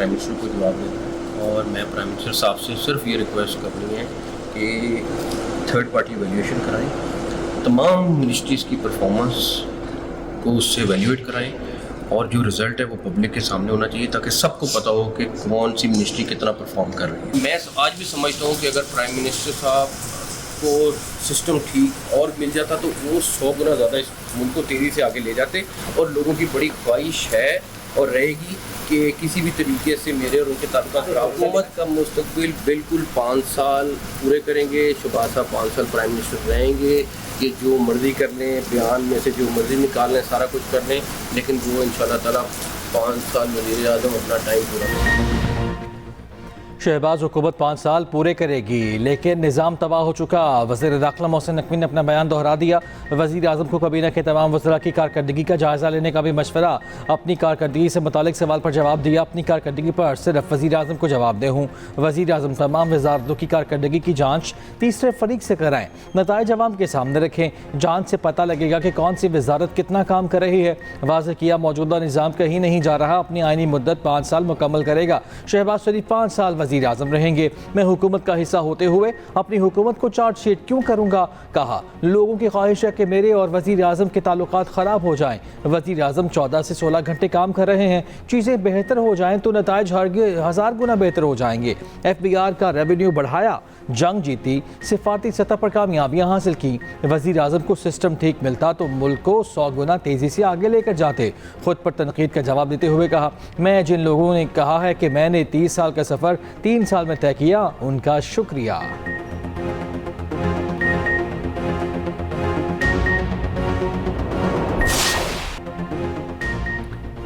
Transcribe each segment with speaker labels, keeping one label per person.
Speaker 1: Prime minister को जवाब देना है। और मैं प्राइम मिनिस्टर साहब से सिर्फ ये रिक्वेस्ट करनी है कि थर्ड पार्टी वैल्यूएशन कराएं, तमाम मिनिस्ट्रीज़ की परफॉर्मेंस को उससे वैल्यूएट कराएं और जो रिज़ल्ट है वो पब्लिक के सामने होना चाहिए ताकि सबको पता हो कि कौन सी मिनिस्ट्री कितना परफॉर्म कर रही है। मैं आज भी समझता हूँ कि अगर प्राइम मिनिस्टर साहब को सिस्टम ठीक और मिल जाता तो वो 100 गुना ज़्यादा इस मुल्क को तेज़ी से आगे ले जाते। और लोगों की बड़ी ख्वाहिश है और रहेगी कि किसी भी तरीके से मेरे और उनके ताल्लुकात खराब। हुकूमत का मुस्तकबिल बिल्कुल 5 साल पूरे करेंगे। शहबाज साहब 5 साल प्राइम मिनिस्टर रहेंगे। ये जो मर्जी कर लें, बयान में से जो मर्जी निकाल लें, सारा कुछ कर लें, लेकिन वो इंशाअल्लाह ताला 5 साल वज़ीर आज़म अपना टाइम पूरा करेंगे।
Speaker 2: शहबाज हुकूमत 5 साल पूरे करेगी लेकिन निज़ाम तबाह हो चुका। वज़ीर दाखिला मोहसिन नकवी ने अपना बयान दोहरा दिया। वज़ीर आज़म को काबीना के तमाम वज़रा की कारकर्दगी का जायज़ा लेने का भी मशवरा। अपनी कारकर्दगी से मुतालिक सवाल पर जवाब दिया। अपनी कारकर्दगी पर सिर्फ वज़ीर आज़म को जवाब दे हूँ। वज़ीर आज़म तमाम वज़ारतों की कारकर्दगी की जाँच तीसरे फरीक से कराएँ, नताइज अवाम के सामने रखें। जाँच से पता लगेगा कि कौन सी वज़ारत कितना काम कर रही है। वाज़ेह किया मौजूदा निज़ाम कहीं नहीं जा रहा, अपनी आइनी मुद्दत 5 साल मुकम्मल करेगा। शहबाज शरीफ 5 साल वज़ीर आज़म रहेंगे। मैं हुकूमत का हिस्सा होते हुए अपनी हुकूमत को चार्जशीट क्यों करूंगा। कहा लोगों की ख्वाहिश है कि मेरे और वज़ीर आज़म के ताल्लुकात ख़राब हो जाएं। वज़ीर आज़म 14 से 16 घंटे काम कर रहे हैं। चीज़ें बेहतर हो जाएं तो नताइज 1000 गुना बेहतर हो जाएंगे। FBR का रेवेन्यू बढ़ाया, जंग जीती, सिफाती सतह पर कामयाबियाँ हासिल की। वज़ीर आज़म को सिस्टम ठीक मिलता तो मुल्क को 100 गुना तेज़ी से आगे लेकर जाते। खुद पर तनकीद का जवाब देते हुए कहा मैं जिन लोगों ने कहा है कि मैंने 30 साल का सफ़र 3 साल में तय किया, उनका शुक्रिया।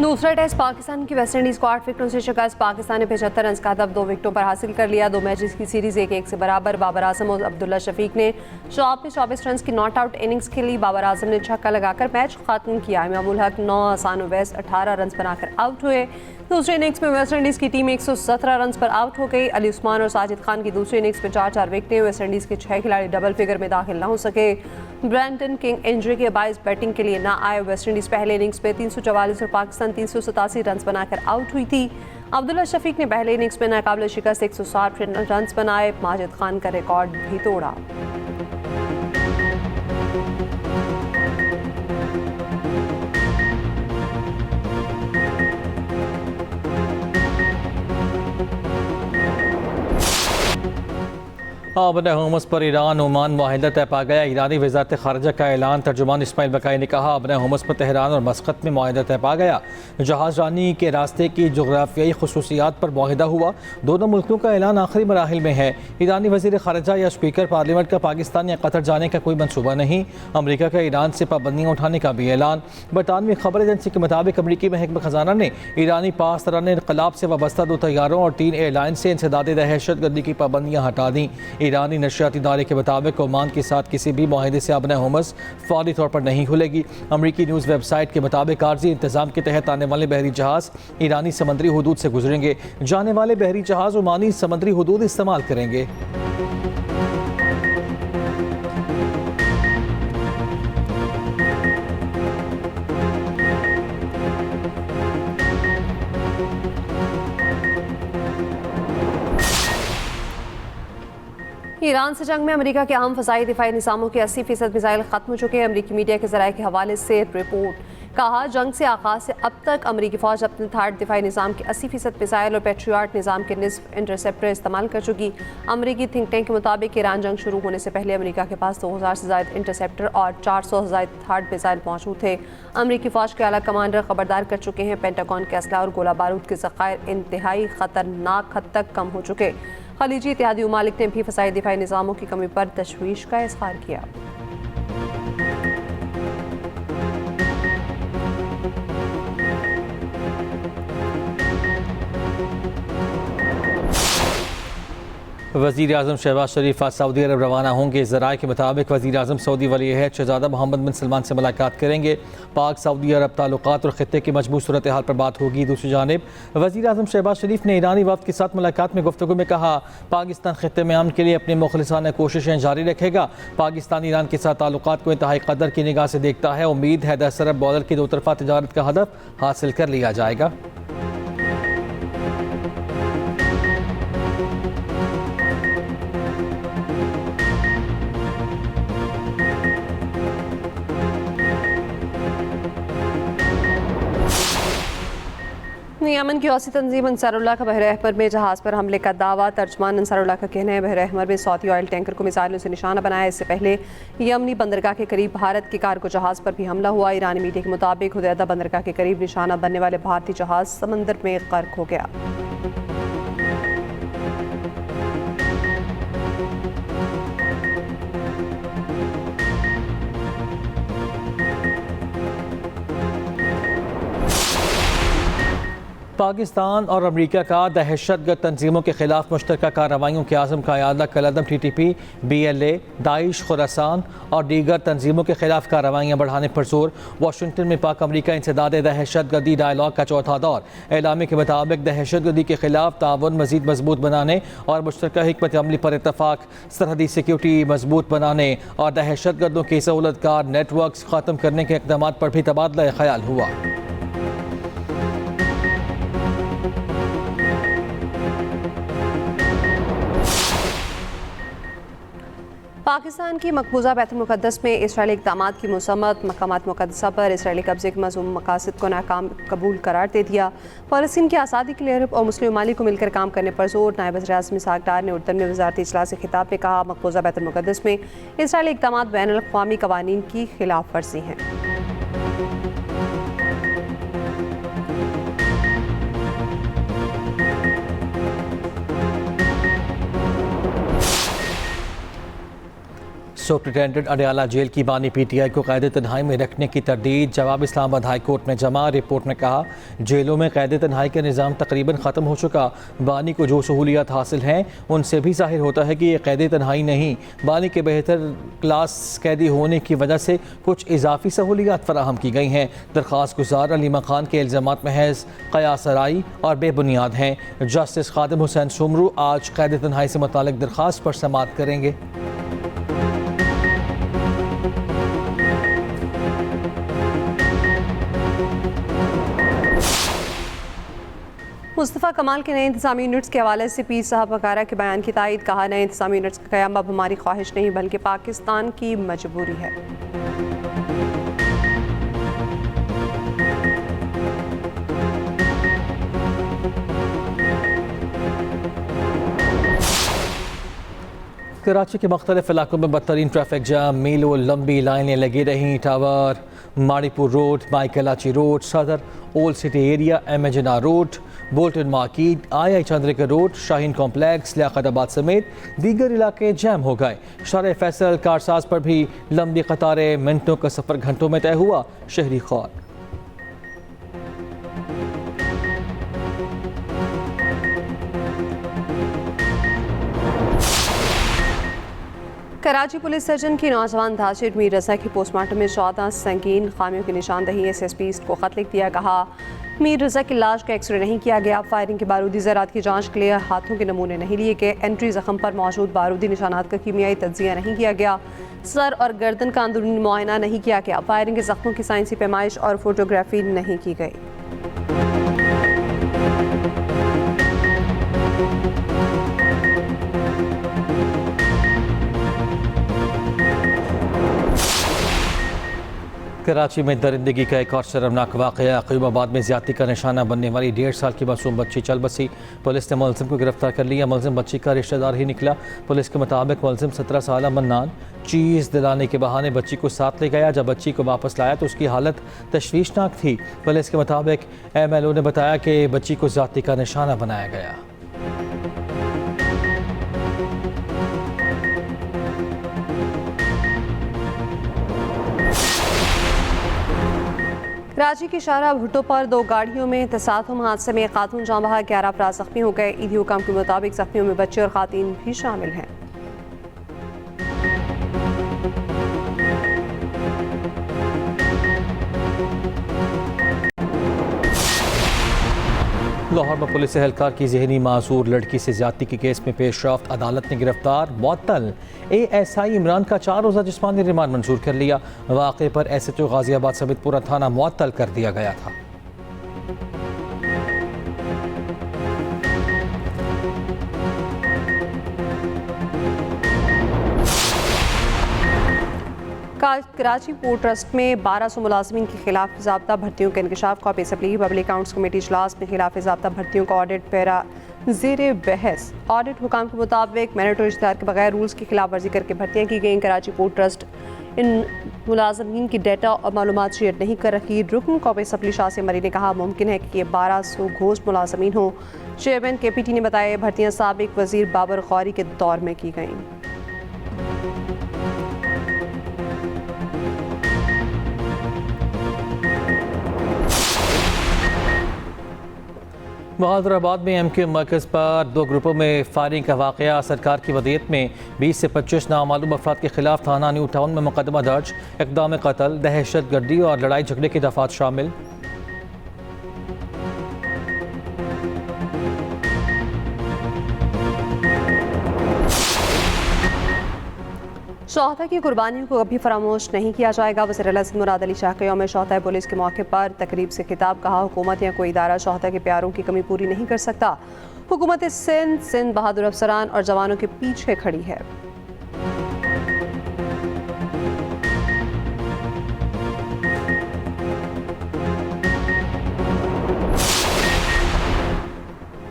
Speaker 3: दूसरा टेस्ट पाकिस्तान की वेस्ट इंडीज़ को 8 विकेटों से शिकस्त। पाकिस्तान ने 75 रन का हदफ 2 विकेटों पर हासिल कर लिया। 2 मैचेस की सीरीज 1-1 से बराबर। बाबर आजम और अब्दुल्ला शफीक ने 24 रन की नॉट आउट इनिंग्स खेली। बाबर आजम ने छक्का लगाकर मैच खत्म किया। इमामुल हक 9, हसान उवैस 18 रन बनाकर आउट हुए। दूसरी इनिंग्स में वेस्ट इंडीज़ की टीम 117 रन पर आउट हो गई। अली उस्मान और साजिद खान की दूसरी इनिंग्स में 4-4 विकेटें। वेस्ट इंडीज़ के 6 खिलाड़ी डबल फिगर में दाखिल न हो सके। ब्रैंटन किंग इंजरी के बायस बैटिंग के लिए न आए। वेस्ट इंडीज़ पहले इनिंग्स में 344 और पाकिस्तान 387 रन बनाकर आउट हुई थी। अब्दुल्ला शफीक ने पहले इनिंग्स में नाकाबिल शिकस्त 160 रन बनाए। माजिद खान का रिकॉर्ड भी तोड़ा।
Speaker 2: आबन हुमस पर ईरान ओमान मुआहिदा तय पा गया। ईरानी वज़ारत ख़ारिजा का ऐलान। तर्जुमान इस्माइल बकाई ने कहा आबन हुमस पर तेहरान और मस्कत में मुआहिदा तय पा गया। जहाज़ रानी के रास्ते की जोग्राफियाई खसूसियात पर मुआहिदा हुआ। दोनों मुल्कों का ऐलान आखिरी मराहिल में है। ईरानी वज़ीर ख़ारिजा या स्पीकर पार्लियामेंट का पाकिस्तान या कतर जाने का कोई मनसूबा नहीं। अमरीका का ईरान से पाबंदियाँ उठाने का भी ऐलान। बरतानवी खबर एजेंसी के मुताबिक अमरीकी महकमा ख़जाना ने ईरानी पास दौरान इनक़लाब से वाबस्ता 2 तैयारों और 3 एयरलाइन से इंसदाद दहशतगर्दी की पाबंदियाँ हटा दी। ईरानी नशरियाती इदारे के मुताबिक ओमान के साथ किसी भी मुआहिदे से आबन हुमस फौरी तौर पर नहीं खुलेगी। अमरीकी न्यूज़ वेबसाइट के मुताबिक आर्जी इंतजाम के तहत आने वाले बहरी जहाज़ ईरानी समुद्री हुदूद से गुजरेंगे। जाने वाले बहरी जहाज़ ओमानी समुद्री हुदूद इस्तेमाल करेंगे।
Speaker 3: ईरान से जंग में अमेरिका के अहम फ़ज़ाई दिफाई निज़ामों के 80% मिसाइल ख़त्म हो चुके हैं। अमेरिकी मीडिया के ज़राए के हवाले से रिपोर्ट। कहा जंग से आगाज़ से अब तक अमेरिकी फ़ौज अपने थार्ड दिफाई निज़ाम के 80% मिसाइल और पैट्रियट निज़ाम के निस्फ इंटरसेप्टर इस्तेमाल कर चुकी। अमेरिकी थिंक टैंक के मुताबिक ईरान जंग शुरू होने से पहले अमेरिका के पास 2000 से ज़ायद इंटरसेप्टर और 400 से ज़ायद थार्ड मिसाइल मौजूद थे। अमेरिकी फ़ौज के आला कमांडर खबरदार कर चुके हैं पेंटागन के असला और गोला बारूद के ज़खायर इंतहाई ख़तरनाक हद तक कम हो चुके। खलीजी इत्तेहादी ममालिक ने भी फ़ज़ाई दिफाई निज़ामों की कमी पर तशवीश का इज़हार किया।
Speaker 2: वज़ीर आज़म शहबाज शरीफ आज सऊदी अरब रवाना होंगे। ज़राए के मुताबिक वज़ीर आज़म सऊदी वली-ए-अहद शहज़ादा मोहम्मद बिन सलमान से मुलाकात करेंगे। पाक सऊदी अरब ताल्लुकात और ख़ित्ते की मजबूत सूरत हाल पर बात होगी। दूसरी जानिब वज़ीर आज़म शहबाज शरीफ ने ईरानी वफ़द के साथ मुलाकात में गुफ्तगू में कहा पाकिस्तान ख़ित्ते में अमन के लिए अपनी मुखलिसाना कोशिशें जारी रखेगा। पाकिस्तान ईरान के साथ ताल्लुकात को इंतहाई कदर की निगाह से देखता है। उम्मीद है 10 अरब डॉलर की 2 तरफ़ा तिजारत का हदफ हासिल कर लिया जाएगा।
Speaker 3: यमन की औसी तंजीम अंसारुल्लाह का बहर अहमर में जहाज़ पर हमले का दावा। तर्जमान अंसारुल्लाह का कहना है बहर अहमर में सऊदी ऑयल टैंकर को मिसाइलों से निशाना बनाया। इससे पहले यमनी बंदरगाह के करीब भारत के कार्गो जहाज़ पर भी हमला हुआ। ईरानी मीडिया के मुताबिक हुदैदा बंदरगाह के करीब निशाना बनने वाले भारतीय जहाज़ समंदर में गर्क हो गया।
Speaker 2: पाकिस्तान और अमरीका का दहशतगर्द तंजीमों के खिलाफ मुश्तरका कार्रवाइयों के आज़म का अयादा कलअदम TTP, BLA, दाइश, खुरासान और दीगर तंजीमों के खिलाफ कार्रवाइयाँ बढ़ाने पर जोर। वाशिंगटन में पाक अमरीका इंसदाद दहशतगर्दी डायलॉग का चौथा दौर। एलामे के मुताबिक दहशतगर्दी के खिलाफ ताउन मज़ीद मजबूत बनाने और मुश्तरका हिकमत अमली पर इतफाक, सरहदी सिक्योरिटी मजबूत बनाने और दहशतगर्दों के सहूलतकार नेटवर्क ख़त्म करने के इक़दाम पर भी तबादला ख्याल हुआ।
Speaker 3: पाकिस्तान की मकबूजा बैतुल मुक़द्दस में इसराइली इक़दामात की मसम्मत। मकामात मुक़द्दसा पर इसराइली कब्ज़े के मज़मूम मकासद को नाकाम कबूल करार दे दिया। फ़लस्तीन की आज़ादी के लिए अरब और मुस्लिम ममालिक को मिलकर काम करने पर जोर। नायब वज़ीर-ए-आज़म इसहाक़ डार ने उर्दन में वज़ारती इजलास से खिताब में कहा, मकबूजा बैतुल मुक़द्दस में इसराइली इक़दामात बैनुल अक़वामी क़वानीन की खिलाफ वर्जी हैं।
Speaker 2: सुप्रिटेंडेंट अडयाला जेल की बानी PTI को कैद तन्हाई में रखने की तरदीद। जवाब इस्लामाबाद हाई कोर्ट में जमा। रिपोर्ट में कहा, जेलों में कैद तन्हाई का निज़ाम तकरीबन ख़त्म हो चुका। बानी को जो सहूलियात हासिल हैं उनसे भी ज़ाहिर होता है कि ये कैद तन्हाई नहीं, बानी के बेहतर क्लास कैदी होने की वजह से कुछ इजाफी सहूलियात फराहम की गई हैं। दरख्वास्त गुजार अलीमा खान के इल्ज़ामात महज क़यासराई और बेबुनियाद हैं। जस्टिस खादिम हुसैन सुमरू आज कैद तन्हाई से मुतालिक दरख्वास्त पर समाअत करेंगे।
Speaker 3: मुस्तफ़ा कमाल के नए इंतज़ामी यूनिट्स के हवाले से पीर साहब वकारा के बयान की तायद। कहा, नए इंतज़ामी यूनिट्स का क़याम अब हमारी ख्वाहिश नहीं बल्कि पाकिस्तान की मजबूरी है।
Speaker 2: कराची के मुख्तलिफ इलाकों में बदतरीन ट्रैफिक जाम, मीलों लंबी लाइनें लगी रहीं। टावर, माड़ीपुर रोड, माइकलाची रोड, सदर, old city area, MHNR road, Bolton market, II Chandrika road, Shaheen complex, Liaquatabad समेत दीगर इलाके जैम हो गए। शारे फैसल कारसाज पर भी लंबी कतारें, मिनटों का सफ़र घंटों में तय हुआ। शहरी खौर।
Speaker 3: कराची पुलिस सर्जन की नौजवान धाजिर मीर रज़ा की पोस्टमार्टम में 14 संगीन खामियों की निशानदही। SSP को खत लिख दिया। कहा, मीर रज़ा की लाश का एक्सरे नहीं किया गया। फायरिंग के बारूदी ज़रात की जांच के लिए हाथों के नमूने नहीं लिए गए। एंट्री ज़ख्म पर मौजूद बारूदी निशानात का कीमियाई तज्जिया नहीं किया गया। सर और गर्दन का अंदरूनी मुआयना नहीं किया गया। फायरिंग के ज़ख्मों की साइंसी पैमाइश और फोटोग्राफी नहीं की गई।
Speaker 2: कराची में दरिंदगी का एक और शर्मनाक वाक़या। अक़ीमाबाद में ज़्यादती का निशाना बनने वाली 1.5 साल की मासूम बच्ची चल बसी। पुलिस ने मुलज़िम को गिरफ्तार कर लिया। मुलज़िम बच्ची का रिश्तेदार ही निकला। पुलिस के मुताबिक मुलज़िम 17 साल मन्नान चीज़ दिलाने के बहाने बच्ची को साथ ले गया। जब बच्ची को वापस लाया तो उसकी हालत तशवीशनाक थी। पुलिस के मुताबिक MLO ने बताया कि बच्ची को ज़्यादती का निशाना बनाया गया।
Speaker 3: कराची की शाहरा भुट्टो पर 2 गाड़ियों में तसादुम हादसे में खातून जाँ बहक 11 अफराद जख्मी हो गए। ईदी हुकाम के मुताबिक जख्मियों में बच्चे और खातून भी शामिल हैं।
Speaker 2: लाहौर में पुलिस एहलकार की जहनी मासूर लड़की से ज्यादती के केस में पेशरफ्त। अदालत ने गिरफ्तार मुअत्तल ASI इमरान का 4 रोज़ा जिस्मानी रिमांड मंजूर कर लिया। वाक़े पर SHO गाजियाबाद समेत पूरा थाना मुअत्तल कर दिया गया था।
Speaker 3: कराची पोर्ट ट्रस्ट में 1200 मुलाजमीन के खिलाफ ज़ाब्ता भर्तियों के इंकशाफ copy assembly public accounts committee इजलास में खिलाफ ज़ाब्ता भर्तियों का ऑडिट पैरा ज़ेर बहस। ऑडिट हुकाम के मुताबिक मैनेटरी इश्तिहार के बगैर रूल्स की खिलाफ वर्जी करके भर्तियाँ की गई। कराची पोर्ट ट्रस्ट इन मुलाजमीन की डेटा और मालूमात शेयर नहीं कर रही। रुकन कॉपी असम्बली शाह से मरी ने कहा मुमकिन है कि ये 1200 घोष मुलाजमीन हों। चेयरमैन KPT ने बताया भर्तियाँ साबिक वजीर बाबर गौरी के दौर में की गईं।
Speaker 2: मुहाजराबाद में MQ मरकज़ पर 2 ग्रुपों में फायरिंग का वाक़या। सरकार की वदीयत में 20 से 25 नामालूम अफराद के खिलाफ थाना न्यू टाउन में मुकदमा दर्ज। इक़दाम कत्ल, दहशत गर्दी और लड़ाई झगड़े की दफ़ात शामिल।
Speaker 3: शोहदा की कुर्बानियों को कभी फरामोश नहीं किया जाएगा। वज़ीर आला सिंध मुराद अली शाह का यौम शोहदा पुलिस के मौके पर तकरीब से खिताब। कहा हुकूमत या कोई इदारा शोहदा के प्यारों की कमी पूरी नहीं कर सकता। हुकूमत सिंध बहादुर अफसरान और जवानों के पीछे खड़ी है।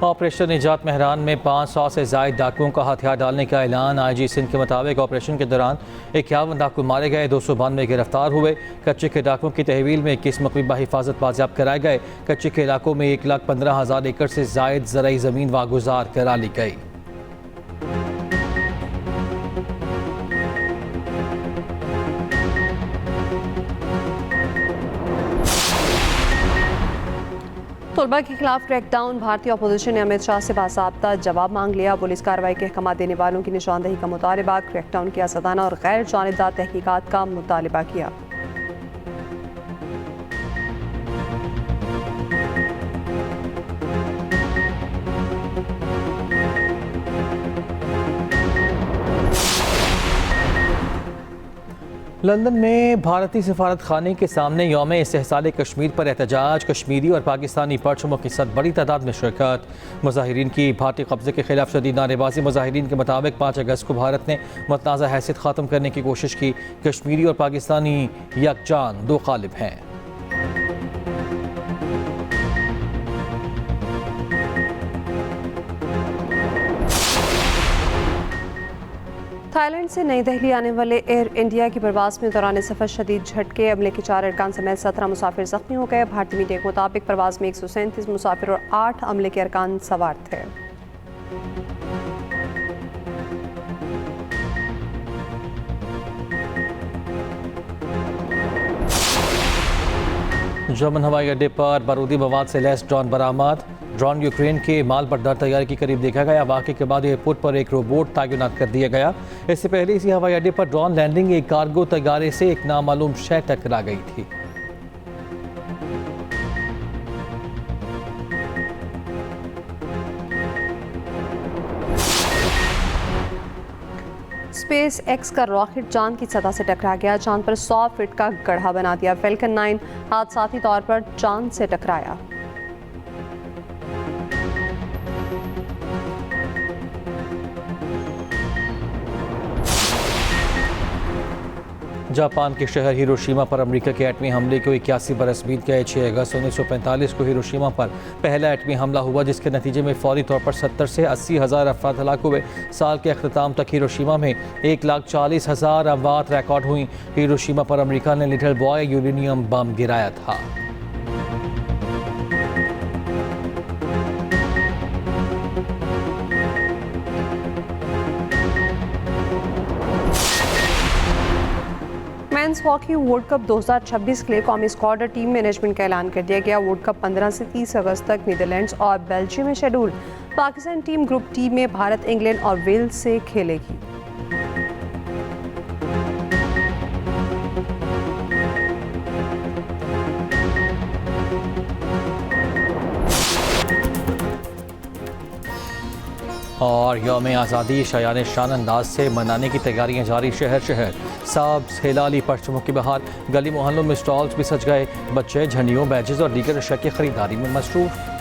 Speaker 2: ऑपरेशन निजात मेहरान में 500 से ज़ायद डाकुओं का हथियार डालने का ऐलान। IG सिंध के मुताबिक ऑपरेशन के दौरान 51 डाकू मारे गए, 292 गिरफ्तार हुए। कच्चे के डाकुओं की तहवील में 21 मकबा हिफाजत बाजियाब कराए गए। कच्चे के इलाकों में 1,15,000 एकड़ से ज़ायद ज़रई ज़मीन वागुजार करा ली गई।
Speaker 3: तलबा के खिलाफ क्रैकडाउन। भारतीय अपोजिशन ने अमित शाह से बासाब्ता जवाब मांग लिया। पुलिस कार्रवाई के अहकाम देने वालों की निशानदही का मुतालबा। क्रैकडाउन किया सदाना और गैर जानिबदार तहकीकात का मुतालबा किया।
Speaker 2: लंदन में भारतीय सफारत खाने के सामने यौम इस्तेहसाल कश्मीर पर एहतजाज। कश्मीरी और पाकिस्तानी परचमों के साथ बड़ी तादाद में शिरकत। मुजाहिरीन की भारतीय कब्जे के खिलाफ शदीद नारेबाजी। मुजाहिरीन के मुताबिक 5 अगस्त को भारत ने मुतनाज़ा हैसियत ख़त्म करने की कोशिश की। कश्मीरी और पाकिस्तानी यकजान 2 गालिब हैं।
Speaker 3: थाईलैंड से नई दिल्ली आने वाले एयर इंडिया की परवाज़ में दौरान सफ़र शदीद झटके। अमले के 4 अरकान समेत 17 मुसाफिर ज़ख्मी हो गए। भारतीय मीडिया के मुताबिक परवाज़ में 137 मुसाफिर और 8 अमले के अरकान सवार थे।
Speaker 2: जर्मन हवाई अड्डे पर बारूदी मवाद से लैस ड्रोन बरामद। ड्रोन यूक्रेन के माल बर्दार तैयारी के करीब देखा गया। वाक़े के बाद एयरपोर्ट पर एक रोबोट तैनात कर दिया गया। इससे पहले इसी हवाई अड्डे पर ड्रोन लैंडिंग एक कार्गो तैयारे से एक नामालूम शय टकरा गई थी।
Speaker 3: स्पेस एक्स का रॉकेट चांद की सतह से टकरा गया। चांद पर 100 फीट का गड्ढा बना दिया। फैल्कन 9 हादसाती तौर पर चांद से टकराया।
Speaker 2: जापान के शहर हिरोशिमा पर अमेरिका के एटमी हमले को 81 बरस बीत गए। 6 अगस्त 1945 को हिरोशिमा पर पहला एटमी हमला हुआ, जिसके नतीजे में फौरी तौर पर 70 से 80 हज़ार अफराद हलाक हुए। साल के अख्ताम तक हिरोशिमा में 1,40,000 अमवात रिकॉर्ड हुई। हिरोशिमा पर अमेरिका ने लिटिल बॉय यूरेनियम बम गिराया था।
Speaker 3: मेंस हॉकी वर्ल्ड कप 2026 के लिए कौमी स्क्वाड और टीम मैनेजमेंट का ऐलान कर दिया गया। वर्ल्ड कप 15 से 30 अगस्त तक नीदरलैंड्स और बेल्जियम में schedule. Pakistan team group T में भारत, इंग्लैंड और वेल्स से खेलेगी।
Speaker 2: और यौम आज़ादी शायान शान अंदाज से मनाने की तैयारियां जारी। शहर शहर सब्ज़ हिलाली परचमों की बहार। गली मोहल्लों में स्टॉल्स भी सज गए। बच्चे झंडियों, बैजेस और दीगर अशिया की खरीदारी में मसरूफ़।